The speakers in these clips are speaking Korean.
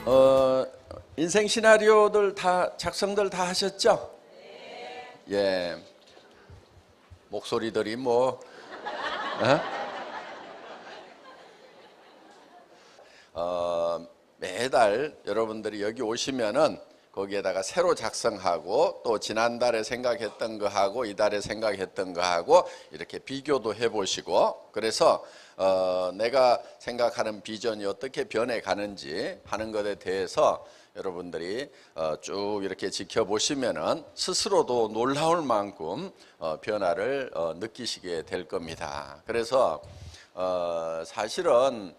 어, 인생 시나리오들 작성들 다 하셨죠? 예. 목소리들이 뭐, 매달 여러분들이 여기 오시면은 거기에다가 새로 작성하고 또 지난달에 생각했던 거하고 이달에 생각했던 거하고 이렇게 비교도 해보시고, 그래서 내가 생각하는 비전이 어떻게 변해가는지 하는 것에 대해서 여러분들이 쭉 이렇게 지켜보시면은 스스로도 놀라울 만큼 변화를 느끼시게 될 겁니다. 그래서 사실은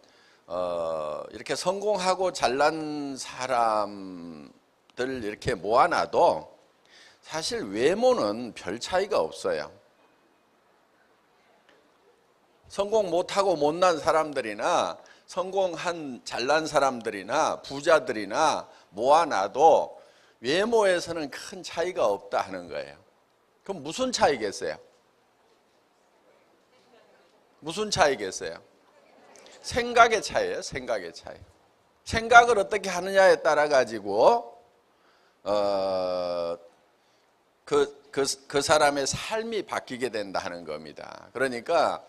이렇게 성공하고 잘난 사람들 이렇게 모아놔도 사실 외모는 별 차이가 없어요. 성공 못하고 못난 사람들이나 성공한 잘난 사람들이나 부자들이나 모아놔도 외모에서는 큰 차이가 없다 하는 거예요. 그럼 무슨 차이겠어요? 무슨 차이겠어요? 생각의 차이예요. 생각의 차이. 생각을 어떻게 하느냐에 따라 가지고 그 사람의 삶이 바뀌게 된다 하는 겁니다. 그러니까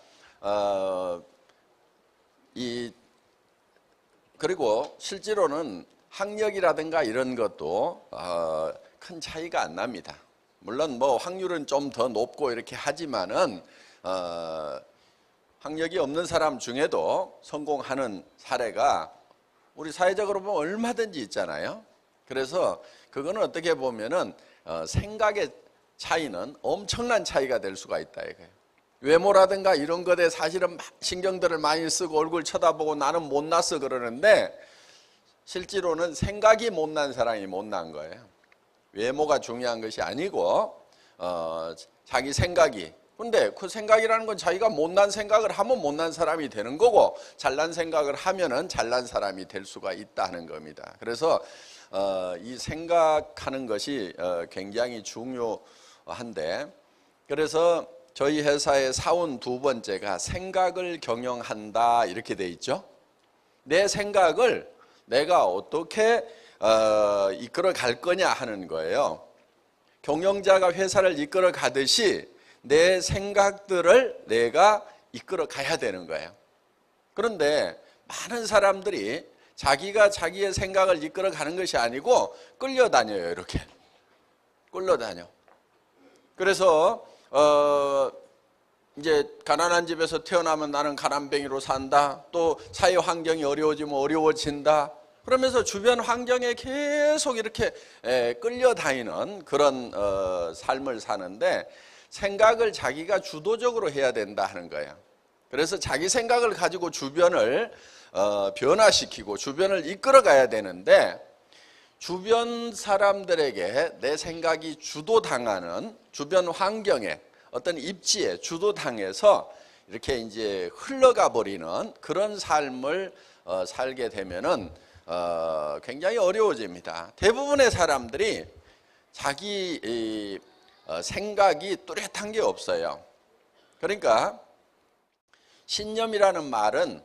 그리고 실제로는 학력이라든가 이런 것도 큰 차이가 안 납니다. 물론 뭐 확률은 좀 더 높고 이렇게 하지만은 학력이 없는 사람 중에도 성공하는 사례가 우리 사회적으로 보면 얼마든지 있잖아요. 그래서 그거는 어떻게 보면은 생각의 차이는 엄청난 차이가 될 수가 있다 이거예요. 외모라든가 이런 것에 사실은 신경들을 많이 쓰고 얼굴 쳐다보고 나는 못났어 그러는데 실제로는 생각이 못난 사람이 못난 거예요. 외모가 중요한 것이 아니고 자기 생각이. 근데 그 생각이라는 건 자기가 못난 생각을 하면 못난 사람이 되는 거고 잘난 생각을 하면은 잘난 사람이 될 수가 있다는 겁니다. 그래서 이 생각하는 것이 굉장히 중요한데, 그래서 저희 회사의 사원 두 번째가 생각을 경영한다 이렇게 돼 있죠. 내 생각을 내가 어떻게 이끌어 갈 거냐 하는 거예요. 경영자가 회사를 이끌어 가듯이 내 생각들을 내가 이끌어 가야 되는 거예요. 그런데 많은 사람들이 자기가 자기의 생각을 이끌어 가는 것이 아니고 끌려다녀요. 이렇게 끌려다녀. 그래서 이제 가난한 집에서 태어나면 나는 가난뱅이로 산다. 또 사회 환경이 어려워지면 어려워진다. 그러면서 주변 환경에 계속 이렇게 끌려다니는 그런 삶을 사는데, 생각을 자기가 주도적으로 해야 된다 하는 거예요. 그래서 자기 생각을 가지고 주변을 변화시키고 주변을 이끌어 가야 되는데, 주변 사람들에게 내 생각이 주도당하는 주변 환경에 어떤 입지에 주도당해서 이렇게 이제 흘러가 버리는 그런 삶을 살게 되면은 굉장히 어려워집니다. 대부분의 사람들이 자기 생각이 뚜렷한 게 없어요. 그러니까 신념이라는 말은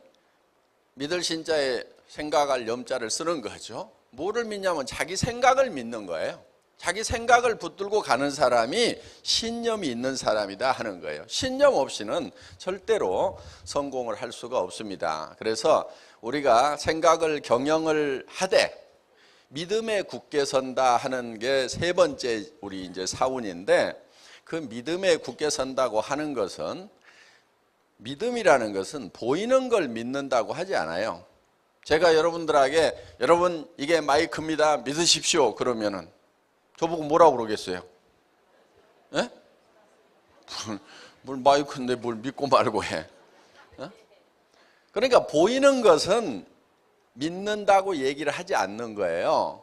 믿을 신자에 생각할 염자를 쓰는 거죠. 뭐를 믿냐면 자기 생각을 믿는 거예요. 자기 생각을 붙들고 가는 사람이 신념이 있는 사람이다 하는 거예요. 신념 없이는 절대로 성공을 할 수가 없습니다. 그래서 우리가 생각을 경영을 하되 믿음에 굳게 선다 하는 게 세 번째 우리 이제 사운인데, 그 믿음에 굳게 선다고 하는 것은, 믿음이라는 것은 보이는 걸 믿는다고 하지 않아요. 제가 여러분들에게 여러분 이게 마이크입니다 믿으십시오 그러면은 저보고 뭐라고 그러겠어요? 예? 뭘 마이크인데 뭘 믿고 말고 해? 그러니까 보이는 것은 믿는다고 얘기를 하지 않는 거예요.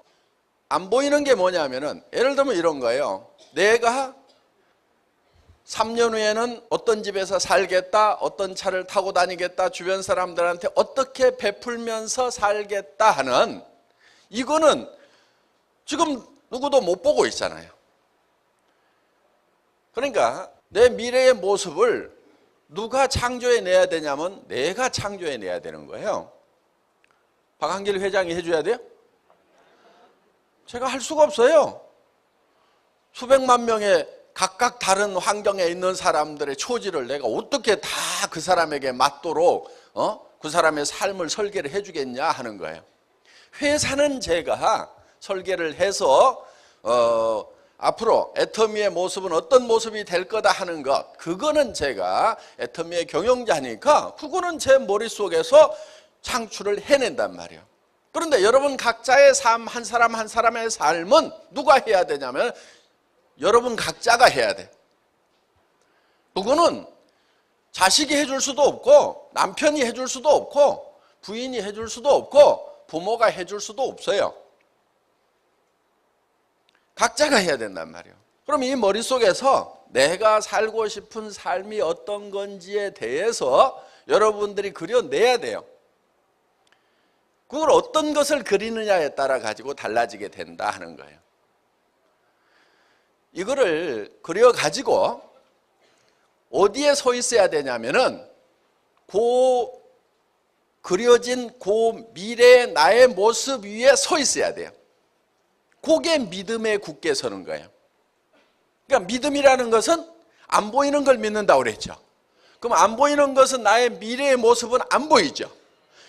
안 보이는 게 뭐냐면은, 예를 들면 이런 거예요. 내가 3년 후에는 어떤 집에서 살겠다, 어떤 차를 타고 다니겠다, 주변 사람들한테 어떻게 베풀면서 살겠다 하는, 이거는 지금 누구도 못 보고 있잖아요. 그러니까 내 미래의 모습을 누가 창조해내야 되냐면 내가 창조해내야 되는 거예요. 박한길 회장이 해줘야 돼요? 제가 할 수가 없어요. 수백만 명의 각각 다른 환경에 있는 사람들의 처지를 내가 어떻게 다 그 사람에게 맞도록 그 사람의 삶을 설계를 해주겠냐 하는 거예요. 회사는 제가 설계를 해서 앞으로 애터미의 모습은 어떤 모습이 될 거다 하는 것, 그거는 제가 애터미의 경영자니까 그거는 제 머릿속에서 창출을 해낸단 말이에요. 그런데 여러분 각자의 삶, 한 사람 한 사람의 삶은 누가 해야 되냐면 여러분 각자가 해야 돼. 그거는 자식이 해줄 수도 없고 남편이 해줄 수도 없고 부인이 해줄 수도 없고 부모가 해줄 수도 없어요. 각자가 해야 된단 말이에요. 그럼 이 머릿속에서 내가 살고 싶은 삶이 어떤 건지에 대해서 여러분들이 그려내야 돼요. 그걸 어떤 것을 그리느냐에 따라 가지고 달라지게 된다 하는 거예요. 이거를 그려가지고 어디에 서 있어야 되냐면은 그려진 미래의 나의 모습 위에 서 있어야 돼요. 그게 믿음에 굳게 서는 거예요. 그러니까 믿음이라는 것은 안 보이는 걸 믿는다고 그랬죠. 그럼 안 보이는 것은 나의 미래의 모습은 안 보이죠.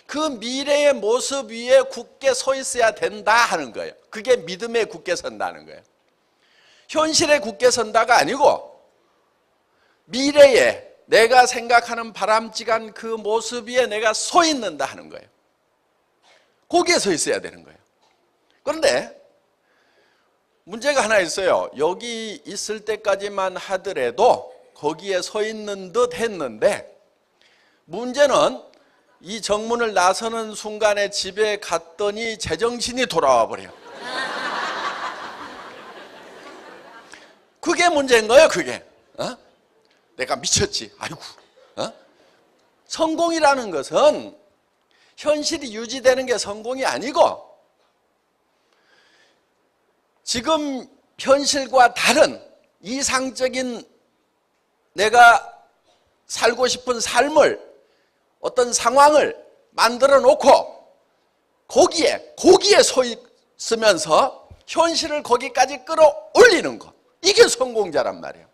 그 미래의 모습 위에 굳게 서 있어야 된다 하는 거예요. 그게 믿음에 굳게 선다는 거예요. 현실에 굳게 선다가 아니고 미래에 내가 생각하는 바람직한 그 모습 위에 내가 서 있는다 하는 거예요. 거기에 서 있어야 되는 거예요. 그런데 문제가 하나 있어요. 여기 있을 때까지만 하더라도 거기에 서 있는 듯 했는데 문제는 이 정문을 나서는 순간에 집에 갔더니 제정신이 돌아와 버려요. 그게 문제인 거예요. 그게 내가 미쳤지. 아이고. 성공이라는 것은 현실이 유지되는 게 성공이 아니고 지금 현실과 다른 이상적인 내가 살고 싶은 삶을 어떤 상황을 만들어 놓고 거기에 서 있으면서 현실을 거기까지 끌어올리는 것, 이게 성공자란 말이에요.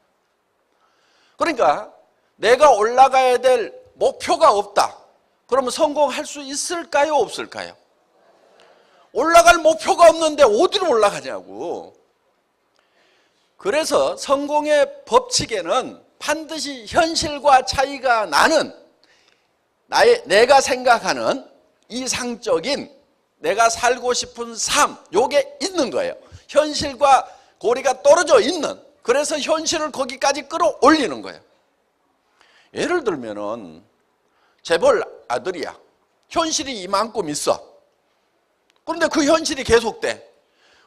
그러니까 내가 올라가야 될 목표가 없다. 그러면 성공할 수 있을까요? 없을까요? 올라갈 목표가 없는데 어디로 올라가냐고. 그래서 성공의 법칙에는 반드시 현실과 차이가 나는 내가 생각하는 이상적인 내가 살고 싶은 삶, 요게 있는 거예요. 현실과 고리가 떨어져 있는, 그래서 현실을 거기까지 끌어올리는 거예요. 예를 들면은 재벌 아들이야. 현실이 이만큼 있어. 그런데 그 현실이 계속돼.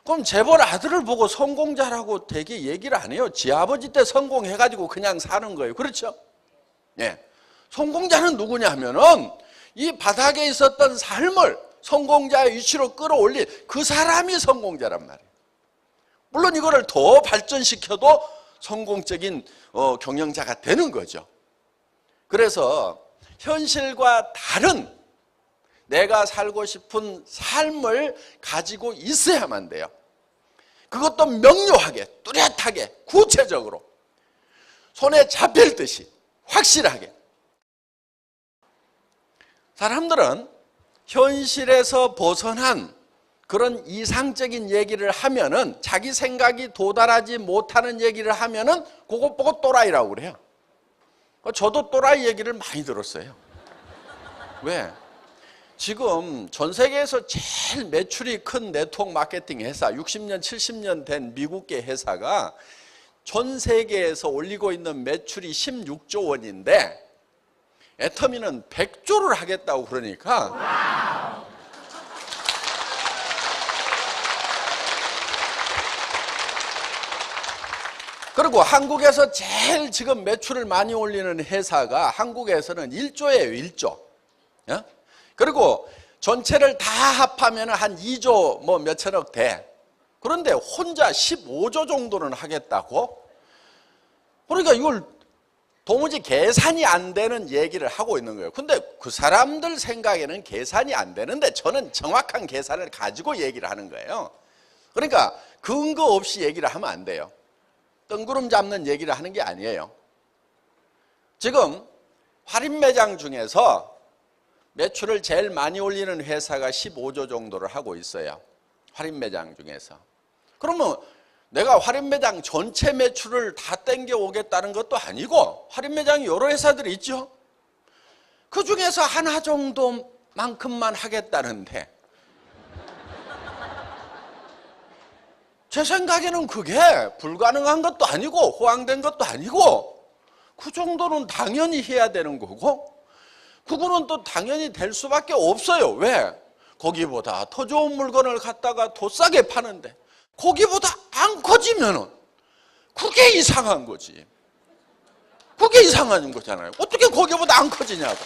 그럼 재벌 아들을 보고 성공자라고 되게 얘기를 안 해요. 지 아버지 때 성공해가지고 그냥 사는 거예요. 그렇죠? 예. 성공자는 누구냐 하면은 이 바닥에 있었던 삶을 성공자의 위치로 끌어올린 그 사람이 성공자란 말이에요. 물론 이거를 더 발전시켜도 성공적인 경영자가 되는 거죠. 그래서 현실과 다른 내가 살고 싶은 삶을 가지고 있어야만 돼요. 그것도 명료하게, 뚜렷하게, 구체적으로 손에 잡힐 듯이 확실하게. 사람들은 현실에서 벗어난 그런 이상적인 얘기를 하면은, 자기 생각이 도달하지 못하는 얘기를 하면은 그것 보고 또라이라고 그래요. 저도 또라이 얘기를 많이 들었어요. 왜? 지금 전 세계에서 제일 매출이 큰 네트워크 마케팅 회사, 60년, 70년 된 미국계 회사가 전 세계에서 올리고 있는 매출이 16조 원인데 애터미는 100조를 하겠다고 그러니까 그리고 한국에서 제일 지금 매출을 많이 올리는 회사가 한국에서는 1조예요. 1조. 그리고 전체를 다 합하면 한 2조 뭐 몇천억 돼. 그런데 혼자 15조 정도는 하겠다고? 그러니까 이걸 도무지 계산이 안 되는 얘기를 하고 있는 거예요. 근데 그 사람들 생각에는 계산이 안 되는데 저는 정확한 계산을 가지고 얘기를 하는 거예요. 그러니까 근거 없이 얘기를 하면 안 돼요. 뜬구름 잡는 얘기를 하는 게 아니에요. 지금 할인매장 중에서 매출을 제일 많이 올리는 회사가 15조 정도를 하고 있어요. 할인매장 중에서. 그러면 내가 할인매장 전체 매출을 다 땡겨 오겠다는 것도 아니고, 할인매장이 여러 회사들이 있죠. 그 중에서 하나 정도만큼만 하겠다는데, 제 생각에는 그게 불가능한 것도 아니고 호황된 것도 아니고, 그 정도는 당연히 해야 되는 거고, 그거는 또 당연히 될 수밖에 없어요. 왜? 거기보다 더 좋은 물건을 갖다가 더 싸게 파는데 거기보다 안 커지면은 그게 이상한 거지. 그게 이상한 거잖아요. 어떻게 거기보다 안 커지냐고.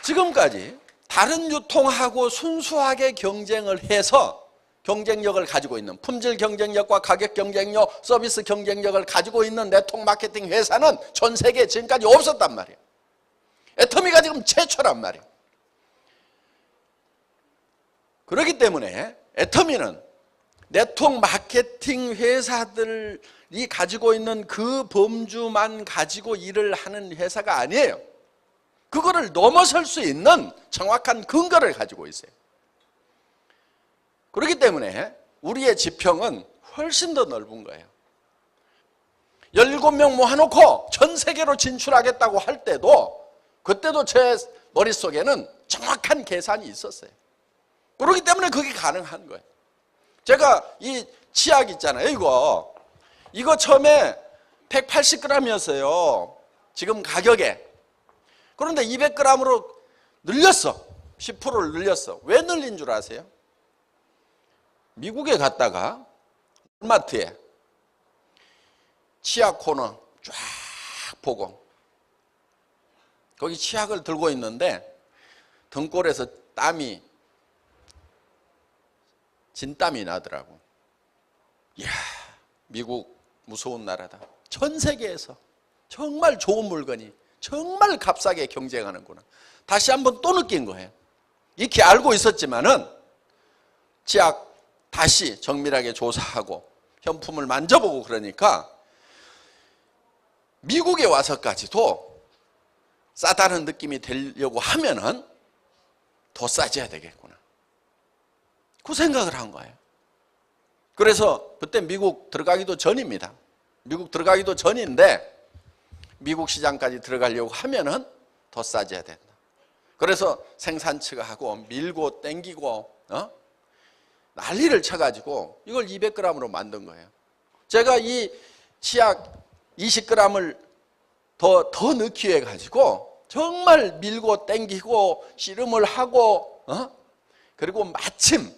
지금까지 다른 유통하고 순수하게 경쟁을 해서 경쟁력을 가지고 있는, 품질 경쟁력과 가격 경쟁력, 서비스 경쟁력을 가지고 있는 네트워크 마케팅 회사는 전 세계에 지금까지 없었단 말이에요. 애터미가 지금 최초란 말이에요. 그렇기 때문에 애터미는 네트워크 마케팅 회사들이 가지고 있는 그 범주만 가지고 일을 하는 회사가 아니에요. 그거를 넘어설 수 있는 정확한 근거를 가지고 있어요. 그렇기 때문에 우리의 지평은 훨씬 더 넓은 거예요. 17명 모아놓고 전 세계로 진출하겠다고 할 때도, 그때도 제 머릿속에는 정확한 계산이 있었어요. 그렇기 때문에 그게 가능한 거예요. 제가 이 치약 있잖아요. 이거 처음에 180g이었어요. 지금 가격에. 그런데 200g으로 늘렸어. 10%를 늘렸어. 왜 늘린 줄 아세요? 미국에 갔다가 마트에 치약 코너 쫙 보고, 거기 치약을 들고 있는데 등골에서 땀이, 진땀이 나더라고. 이야, 미국 무서운 나라다. 전 세계에서 정말 좋은 물건이 정말 값싸게 경쟁하는구나. 다시 한번 또 느낀 거예요. 익히 알고 있었지만은 치약 다시 정밀하게 조사하고 현품을 만져보고 그러니까 미국에 와서까지도 싸다는 느낌이 들려고 하면은 더 싸져야 되겠구나. 그 생각을 한 거예요. 그래서 그때 미국 들어가기도 전입니다. 미국 들어가기도 전인데 미국 시장까지 들어가려고 하면은 더 싸져야 된다. 그래서 생산처가 하고 밀고 땡기고 난리를 쳐가지고 이걸 200g으로 만든 거예요. 제가 이 치약 20g을 더 넣기 위해 가지고 정말 밀고 땡기고 씨름을 하고 그리고 마침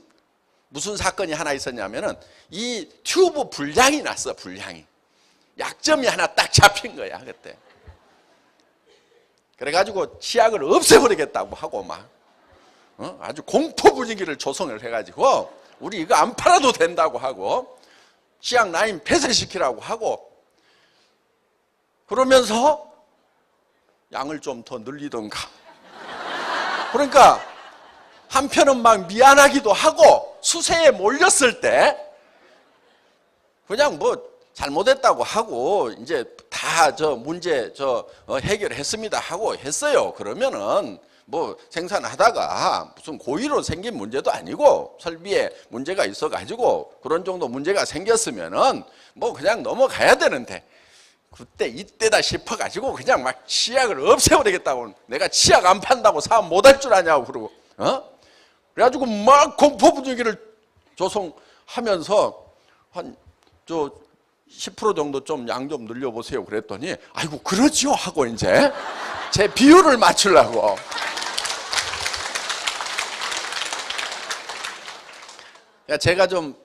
무슨 사건이 하나 있었냐면은 이 튜브 불량이 났어. 불량이. 약점이 하나 딱 잡힌 거야 그때. 그래가지고 치약을 없애버리겠다고 하고 막 아주 공포 분위기를 조성을 해가지고 우리 이거 안 팔아도 된다고 하고 치약 라인 폐쇄시키라고 하고 그러면서 양을 좀 더 늘리던가. 그러니까 한편은 막 미안하기도 하고 수세에 몰렸을 때 그냥 뭐 잘못했다고 하고 이제 다 문제 해결했습니다 하고 했어요. 그러면은 뭐 생산하다가 무슨 고의로 생긴 문제도 아니고 설비에 문제가 있어가지고 그런 정도 문제가 생겼으면은 뭐 그냥 넘어가야 되는데 그때 이때다 싶어가지고 그냥 막 치약을 없애버리겠다고. 내가 치약 안 판다고 사업 못할 줄 아냐고 그러고 그래가지고 막 공포 분위기를 조성하면서 한 10% 정도 좀 양 좀 늘려보세요 그랬더니 아이고 그러지요 하고 이제 제 비율을 맞추려고. 제가 좀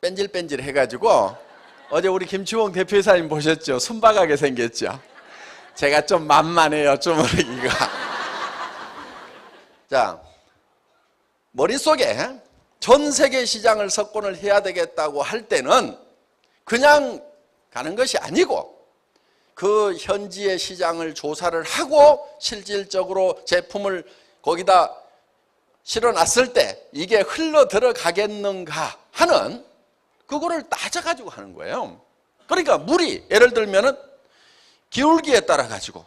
뺀질뺀질 해가지고 어제 우리 김치홍 대표이사님 보셨죠? 순박하게 생겼죠? 제가 좀 만만해요 쪼무르기가. 자, 머릿속에 전 세계 시장을 석권을 해야 되겠다고 할 때는 그냥 가는 것이 아니고 그 현지의 시장을 조사를 하고 실질적으로 제품을 거기다 실어놨을 때 이게 흘러 들어가겠는가 하는 그거를 따져가지고 하는 거예요. 그러니까 물이 예를 들면은 기울기에 따라 가지고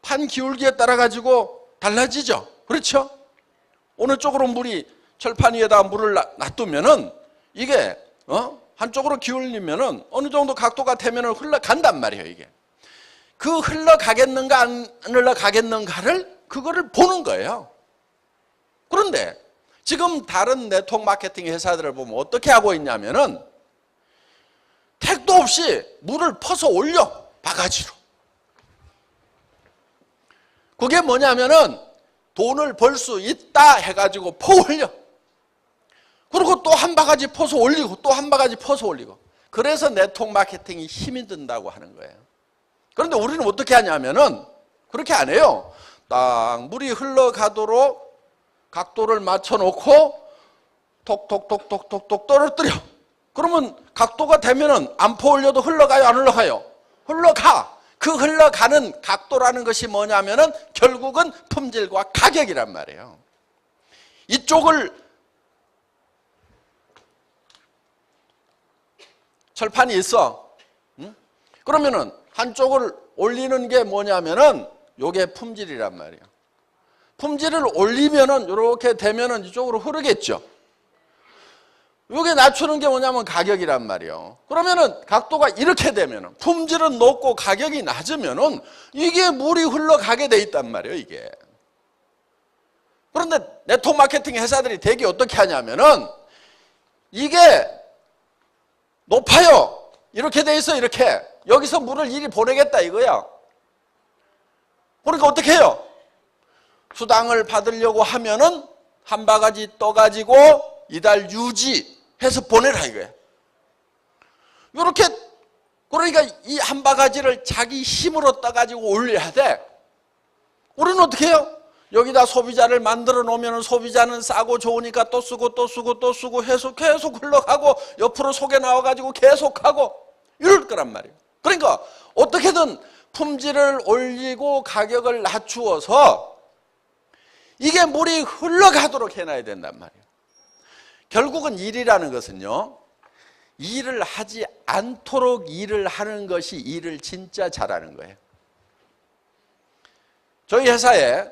판 기울기에 따라 가지고 달라지죠. 그렇죠? 어느 쪽으로 물이 철판 위에다 물을 놔두면은 이게 한쪽으로 기울리면은 어느 정도 각도가 되면은 흘러간단 말이에요. 이게 그 흘러가겠는가 안 흘러가겠는가를 그거를 보는 거예요. 그런데 지금 다른 네트워크 마케팅 회사들을 보면 어떻게 하고 있냐면은 택도 없이 물을 퍼서 올려, 바가지로. 그게 뭐냐면은 돈을 벌 수 있다 해가지고 퍼 올려. 그리고 또 한 바가지 퍼서 올리고 또 한 바가지 퍼서 올리고. 그래서 네트워크 마케팅이 힘이 든다고 하는 거예요. 그런데 우리는 어떻게 하냐면은 그렇게 안 해요. 딱 물이 흘러가도록 각도를 맞춰놓고 톡톡톡톡톡톡 떨어뜨려. 그러면 각도가 되면은 안 퍼 올려도 흘러가요, 안 흘러가요? 흘러가. 그 흘러가는 각도라는 것이 뭐냐면은 결국은 품질과 가격이란 말이에요. 이쪽을 철판이 있어. 그러면은 한쪽을 올리는 게 뭐냐면은 요게 품질이란 말이에요. 품질을 올리면은 이렇게 되면은 이쪽으로 흐르겠죠. 요게 낮추는 게 뭐냐면 가격이란 말이에요. 그러면은 각도가 이렇게 되면은 품질은 높고 가격이 낮으면은 이게 물이 흘러가게 돼 있단 말이에요, 이게. 그런데 네트워크 마케팅 회사들이 되게 어떻게 하냐면은 이게 높아요. 이렇게 돼 있어, 이렇게. 여기서 물을 이리 보내겠다 이거야. 그러니까 어떻게 해요? 수당을 받으려고 하면은 한 바가지 떠가지고 이달 유지해서 보내라 이거야. 이렇게 그러니까 이 한 바가지를 자기 힘으로 떠가지고 올려야 돼. 우리는 어떻게 해요? 여기다 소비자를 만들어 놓으면 소비자는 싸고 좋으니까 또 쓰고 또 쓰고 또 쓰고 해서 계속 흘러가고 옆으로 속에 나와가지고 계속하고 이럴 거란 말이에요. 그러니까 어떻게든 품질을 올리고 가격을 낮추어서 이게 물이 흘러가도록 해놔야 된단 말이에요. 결국은 일이라는 것은요, 일을 하지 않도록 일을 하는 것이 일을 진짜 잘하는 거예요. 저희 회사에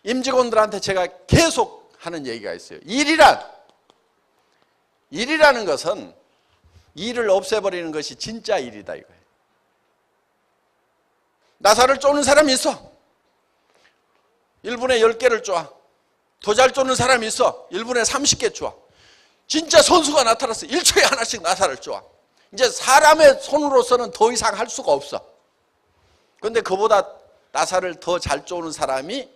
임직원들한테 제가 계속 하는 얘기가 있어요. 일이라는 것은 일을 없애버리는 것이 진짜 일이다 이거예요. 나사를 쪼는 사람이 있어. 1분에 10개를 쪼아. 더 잘 쪼는 사람이 있어. 1분에 30개 쪼아. 진짜 선수가 나타났어. 1초에 하나씩 나사를 쪼아. 이제 사람의 손으로서는 더 이상 할 수가 없어. 그런데 그보다 나사를 더 잘 쪼는 사람이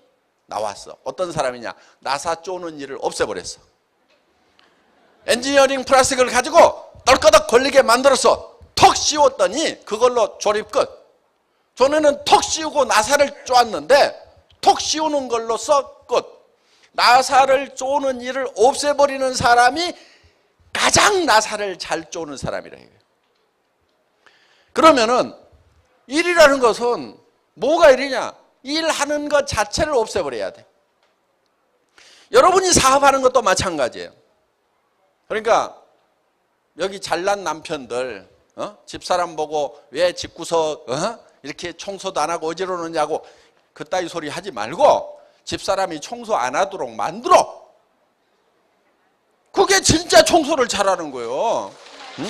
나왔어. 어떤 사람이냐? 나사 쪼는 일을 없애버렸어. 엔지니어링 플라스틱을 가지고 떨거덕 걸리게 만들어서 턱 씌웠더니 그걸로 조립 끝. 전에는 턱 씌우고 나사를 쪼았는데 턱 씌우는 걸로써 끝. 나사를 쪼는 일을 없애버리는 사람이 가장 나사를 잘 쪼는 사람이라 이거예요. 그러면은 일이라는 것은 뭐가 일이냐? 일하는 것 자체를 없애버려야 돼. 여러분이 사업하는 것도 마찬가지예요. 그러니까 여기 잘난 남편들 집사람 보고 왜 집구석 이렇게 청소도 안 하고 어지러 놓냐고 그따위 소리 하지 말고 집사람이 청소 안 하도록 만들어. 그게 진짜 청소를 잘하는 거예요. 응?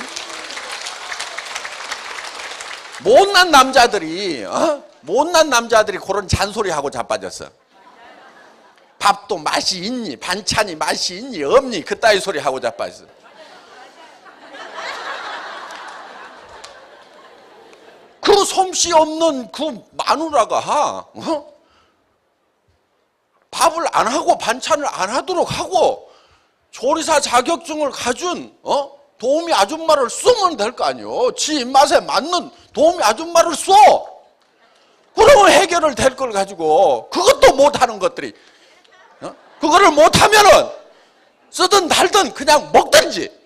못난 남자들이 그런 잔소리하고 자빠졌어. 밥도 맛이 있니? 반찬이 맛이 있니? 없니? 그따위 소리 하고 자빠졌어. 그 솜씨 없는 그 마누라가 밥을 안 하고 반찬을 안 하도록 하고 조리사 자격증을 가진 도우미 아줌마를 쓰면 될 거 아니에요. 지 입맛에 맞는 도우미 아줌마를 써. 그러면 해결을 될 걸 가지고 그것도 못하는 것들이 그거를 못하면은 쓰든 달든 그냥 먹든지.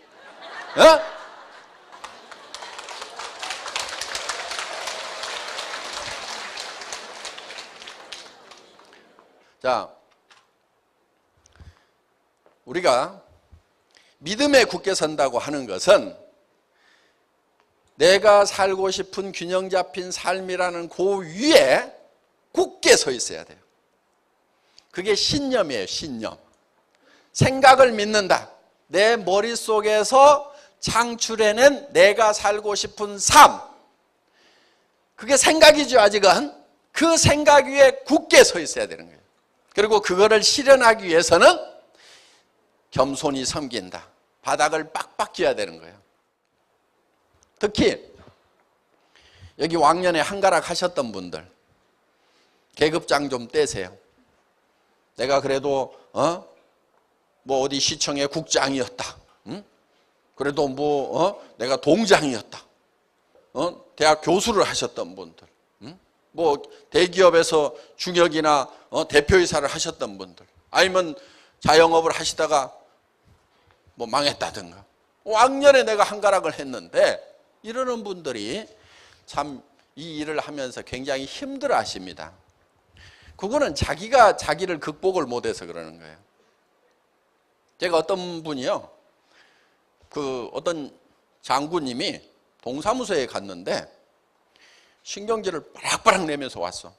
자, 우리가 믿음에 굳게 선다고 하는 것은 내가 살고 싶은 균형 잡힌 삶이라는 그 위에 굳게 서 있어야 돼요. 그게 신념이에요. 신념. 생각을 믿는다. 내 머릿속에서 창출해낸 내가 살고 싶은 삶. 그게 생각이죠, 아직은. 그 생각 위에 굳게 서 있어야 되는 거예요. 그리고 그거를 실현하기 위해서는 겸손히 섬긴다. 바닥을 빡빡 쥐어야 되는 거예요. 특히 여기 왕년에 한가락 하셨던 분들 계급장 좀 떼세요. 내가 그래도 뭐 어디 시청의 국장이었다. 응? 그래도 내가 동장이었다. 대학 교수를 하셨던 분들, 응? 뭐 대기업에서 중역이나 대표이사를 하셨던 분들, 아니면 자영업을 하시다가 뭐 망했다든가. 왕년에 내가 한가락을 했는데 이러는 분들이 참 이 일을 하면서 굉장히 힘들어 하십니다. 그거는 자기가 자기를 극복을 못해서 그러는 거예요. 제가 어떤 분이요, 어떤 장군님이 동사무소에 갔는데 신경질을 빠락빠락 내면서 왔어.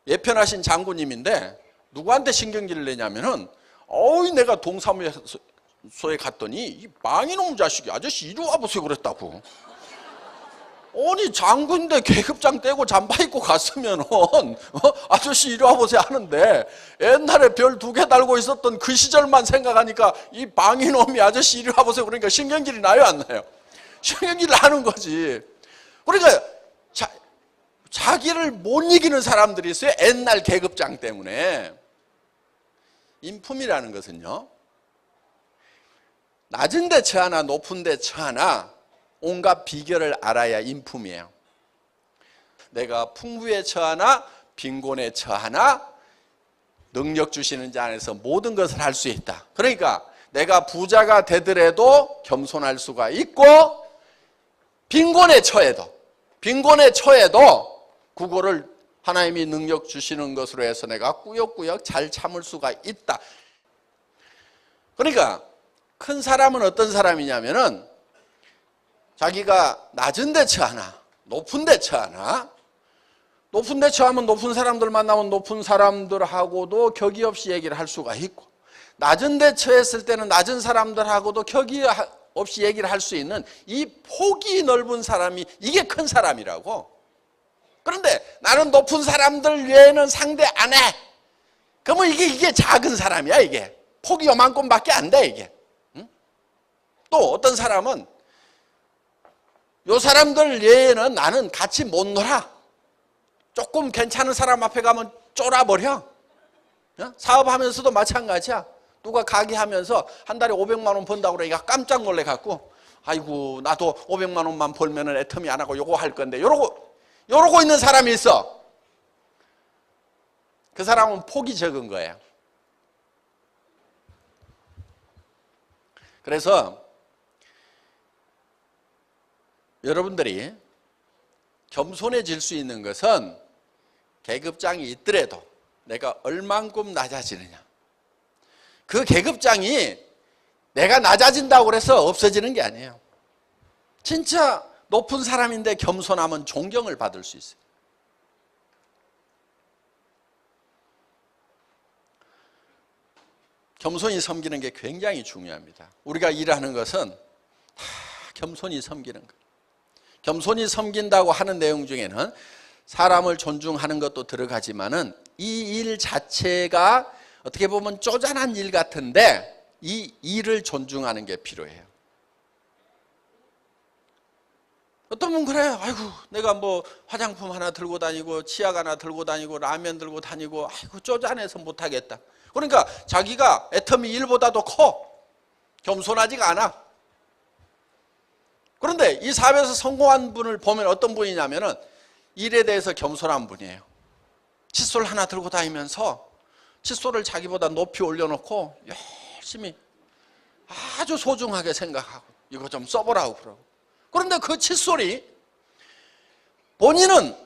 예편하신 장군님인데 누구한테 신경질을 내냐면은 내가 동사무소에 갔더니 이 망이놈 자식이 아저씨 이리 와보세요 그랬다고. 아니 장군인데 계급장 떼고 잠바 입고 갔으면은 아저씨 이리 와보세요 하는데 옛날에 별 2개 달고 있었던 그 시절만 생각하니까 이 망이놈이 아저씨 이리 와보세요 그러니까 신경질이 나요 안 나요? 신경질 나는 거지. 그러니까 자기를 못 이기는 사람들이 있어요. 옛날 계급장 때문에. 인품이라는 것은요, 낮은 데 처하나 높은 데 처하나 온갖 비결을 알아야 인품이에요. 내가 풍부에 처하나 빈곤에 처하나 능력 주시는 자 안에서 모든 것을 할 수 있다. 그러니까 내가 부자가 되더라도 겸손할 수가 있고 빈곤에 처해도 그거를 하나님이 능력 주시는 것으로 해서 내가 꾸역꾸역 잘 참을 수가 있다. 그러니까 큰 사람은 어떤 사람이냐면은 자기가 낮은 데 처하나 높은 데 처하나, 높은 데 처하면 높은 사람들 만나면 높은 사람들하고도 격의 없이 얘기를 할 수가 있고, 낮은 데 처했을 때는 낮은 사람들하고도 격의 없이 얘기를 할 수 있는 이 폭이 넓은 사람이 이게 큰 사람이라고. 그런데 나는 높은 사람들 외에는 상대 안 해. 그러면 이게 작은 사람이야. 이게 폭이 요만큼밖에 안 돼 이게. 응? 또 어떤 사람은 요 사람들 외에는 나는 같이 못 놀아. 조금 괜찮은 사람 앞에 가면 쫄아버려. 사업하면서도 마찬가지야. 누가 가게 하면서 한 달에 500만 원 번다고 그러니까 깜짝 놀래갖고 아이고 나도 500만 원만 벌면은 애터미 안 하고 요거 할 건데 요러고 있는 사람이 있어. 그 사람은 폭이 적은 거예요. 그래서 여러분들이 겸손해질 수 있는 것은 계급장이 있더라도 내가 얼만큼 낮아지느냐. 그 계급장이 내가 낮아진다고 해서 없어지는 게 아니에요. 진짜 높은 사람인데 겸손하면 존경을 받을 수 있어요. 겸손히 섬기는 게 굉장히 중요합니다. 우리가 일하는 것은 다 겸손히 섬기는 거예요. 겸손히 섬긴다고 하는 내용 중에는 사람을 존중하는 것도 들어가지만은 이 일 자체가 어떻게 보면 쪼잔한 일 같은데 이 일을 존중하는 게 필요해요. 어떤 분 그래요. 아이고 내가 뭐 화장품 하나 들고 다니고 치약 하나 들고 다니고 라면 들고 다니고 아이고 쪼잔해서 못하겠다. 그러니까 자기가 애터미 일보다도 커. 겸손하지가 않아. 그런데 이 사업에서 성공한 분을 보면 어떤 분이냐면은 일에 대해서 겸손한 분이에요. 칫솔 하나 들고 다니면서 칫솔을 자기보다 높이 올려놓고 열심히 아주 소중하게 생각하고 이거 좀 써보라고 그러고. 그런데 그 칫솔이 본인은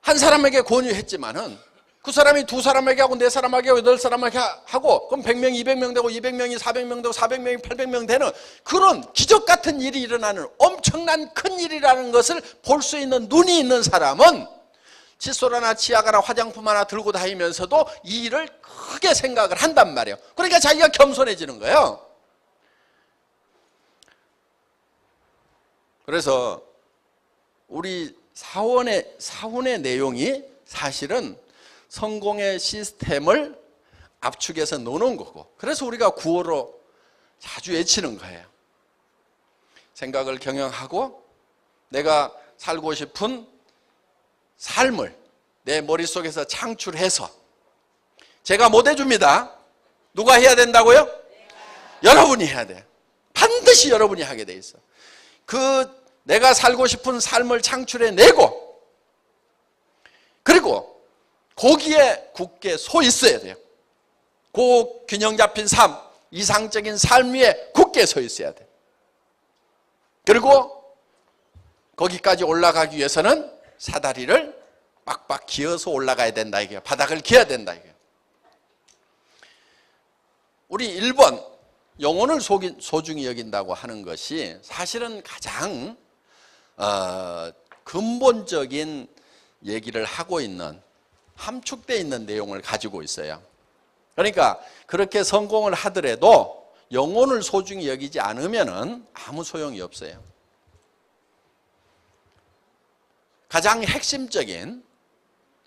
한 사람에게 권유했지만은 그 사람이 2사람에게 하고 4사람에게 하고 8사람에게 하고 그럼 100명, 200명 되고 200명이 400명 되고 400명이 800명 되는 그런 기적 같은 일이 일어나는 엄청난 큰 일이라는 것을 볼 수 있는 눈이 있는 사람은 칫솔 하나 치약 하나 화장품 하나 들고 다니면서도 이 일을 크게 생각을 한단 말이에요. 그러니까 자기가 겸손해지는 거예요. 그래서 우리 사원의 내용이 사실은 성공의 시스템을 압축해서 놓는 거고, 그래서 우리가 구호로 자주 외치는 거예요. 생각을 경영하고 내가 살고 싶은 삶을 내 머릿속에서 창출해서, 제가 못 해줍니다. 누가 해야 된다고요? 여러분이 해야 돼요. 반드시 여러분이 하게 돼 있어. 내가 살고 싶은 삶을 창출해내고, 그리고 거기에 굳게 서 있어야 돼요. 그 균형 잡힌 삶, 이상적인 삶 위에 굳게 서 있어야 돼요. 그리고 거기까지 올라가기 위해서는 사다리를 빡빡 기어서 올라가야 된다 이게요. 바닥을 기어야 된다 이게요. 우리 1번 영혼을 소중히 여긴다고 하는 것이 사실은 가장 근본적인 얘기를 하고 있는, 함축되어 있는 내용을 가지고 있어요. 그러니까 그렇게 성공을 하더라도 영혼을 소중히 여기지 않으면 아무 소용이 없어요.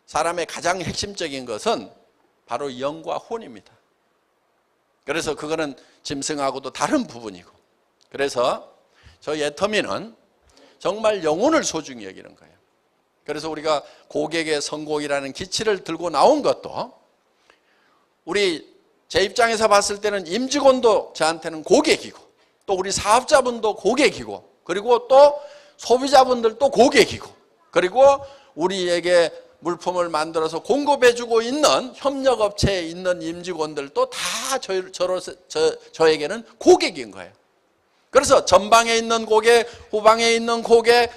사람의 가장 핵심적인 것은 바로 영과 혼입니다. 그래서 그거는 짐승하고도 다른 부분이고, 그래서 저희 애터미는 정말 영혼을 소중히 여기는 거예요. 그래서 우리가 고객의 성공이라는 기치를 들고 나온 것도, 제 입장에서 봤을 때는 임직원도 저한테는 고객이고, 또 우리 사업자분도 고객이고, 그리고 또 소비자분들도 고객이고, 그리고 우리에게 물품을 만들어서 공급해주고 있는 협력업체에 있는 임직원들도 다 저에게는 고객인 거예요. 그래서 전방에 있는 고객, 후방에 있는 고객,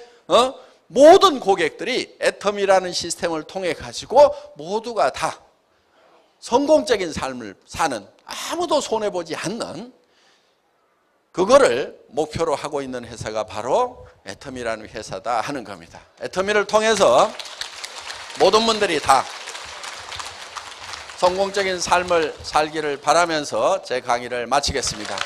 모든 고객들이 애터미라는 시스템을 통해 가지고 모두가 다 성공적인 삶을 사는, 아무도 손해보지 않는, 그거를 목표로 하고 있는 회사가 바로 애터미라는 회사다 하는 겁니다. 애터미를 통해서 모든 분들이 다 성공적인 삶을 살기를 바라면서 제 강의를 마치겠습니다.